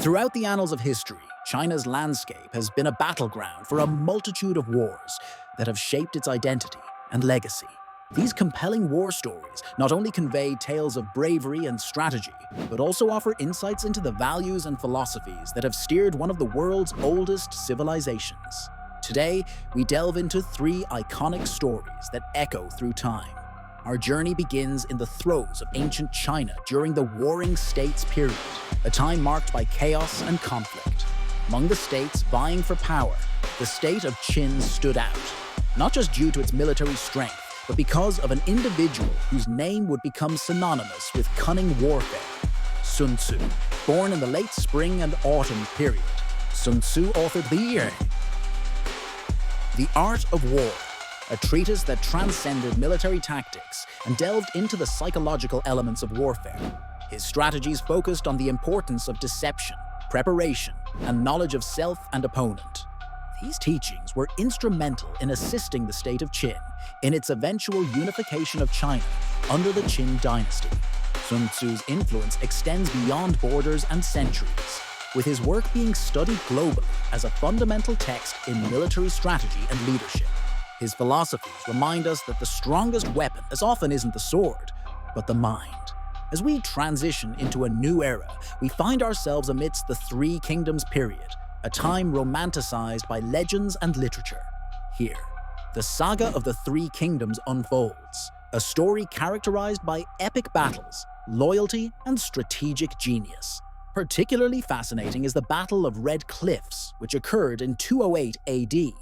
Throughout the annals of history, China's landscape has been a battleground for a multitude of wars that have shaped its identity and legacy. These compelling war stories not only convey tales of bravery and strategy, but also offer insights into the values and philosophies that have steered one of the world's oldest civilizations. Today, we delve into three iconic stories that echo through time. Our journey begins in the throes of ancient China during the Warring States period, a time marked by chaos and conflict. Among the states vying for power, the state of Qin stood out, not just due to its military strength, but because of an individual whose name would become synonymous with cunning warfare. Sun Tzu. Born in the late spring and autumn period, Sun Tzu authored The Art of War, a treatise that transcended military tactics and delved into the psychological elements of warfare. His strategies focused on the importance of deception, preparation, and knowledge of self and opponent. These teachings were instrumental in assisting the state of Qin in its eventual unification of China under the Qin dynasty. Sun Tzu's influence extends beyond borders and centuries, with his work being studied globally as a fundamental text in military strategy and leadership. His philosophies remind us that the strongest weapon as often isn't the sword, but the mind. As we transition into a new era, we find ourselves amidst the Three Kingdoms period, a time romanticized by legends and literature. Here, the saga of the Three Kingdoms unfolds, a story characterized by epic battles, loyalty, and strategic genius. Particularly fascinating is the Battle of Red Cliffs, which occurred in 208 AD.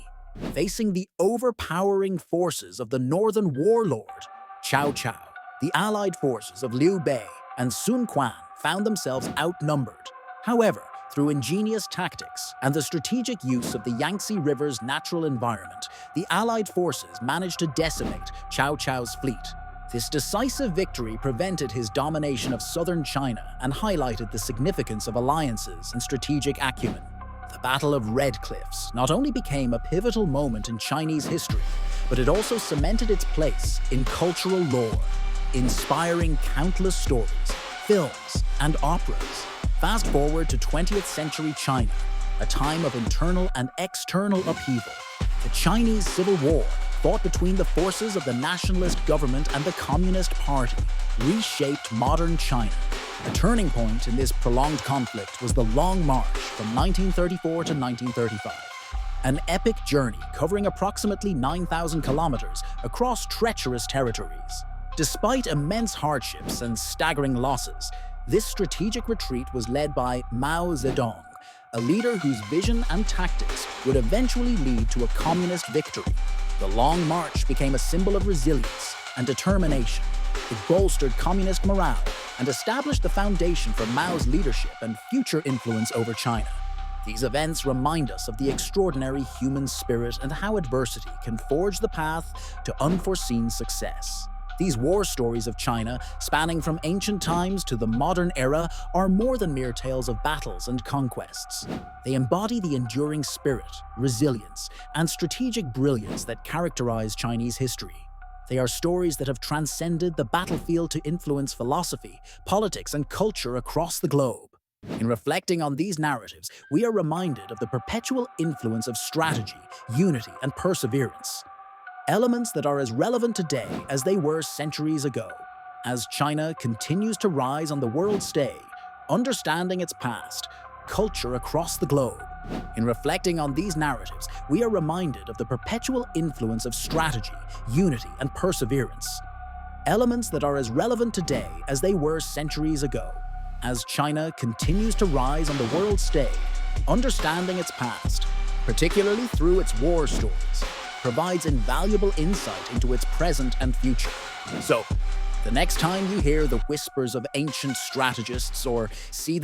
Facing the overpowering forces of the northern warlord, Cao Cao, the allied forces of Liu Bei and Sun Quan found themselves outnumbered. However, through ingenious tactics and the strategic use of the Yangtze River's natural environment, the allied forces managed to decimate Cao Cao's fleet. This decisive victory prevented his domination of southern China and highlighted the significance of alliances and strategic acumen. The Battle of Red Cliffs not only became a pivotal moment in Chinese history, but it also cemented its place in cultural lore, inspiring countless stories, films, and operas. Fast forward to 20th century China, a time of internal and external upheaval. The Chinese Civil War, fought between the forces of the nationalist government and the Communist Party, reshaped modern China. A turning point in this prolonged conflict was the Long March from 1934 to 1935, an epic journey covering approximately 9,000 kilometers across treacherous territories. Despite immense hardships and staggering losses, this strategic retreat was led by Mao Zedong, a leader whose vision and tactics would eventually lead to a communist victory. The Long March became a symbol of resilience and determination. It bolstered communist morale and established the foundation for Mao's leadership and future influence over China. These events remind us of the extraordinary human spirit and how adversity can forge the path to unforeseen success. These war stories of China, spanning from ancient times to the modern era, are more than mere tales of battles and conquests. They embody the enduring spirit, resilience, and strategic brilliance that characterize Chinese history. They are stories that have transcended the battlefield to influence philosophy, politics, and culture across the globe. In reflecting on these narratives, we are reminded of the perpetual influence of strategy, unity, and perseverance. Elements that are as relevant today as they were centuries ago. As China continues to rise on the world stage, understanding its past, culture across the globe. In reflecting on these narratives, we are reminded of the perpetual influence of strategy, unity, and perseverance. Elements that are as relevant today as they were centuries ago. As China continues to rise on the world stage, understanding its past, particularly through its war stories, provides invaluable insight into its present and future. So, the next time you hear the whispers of ancient strategists or see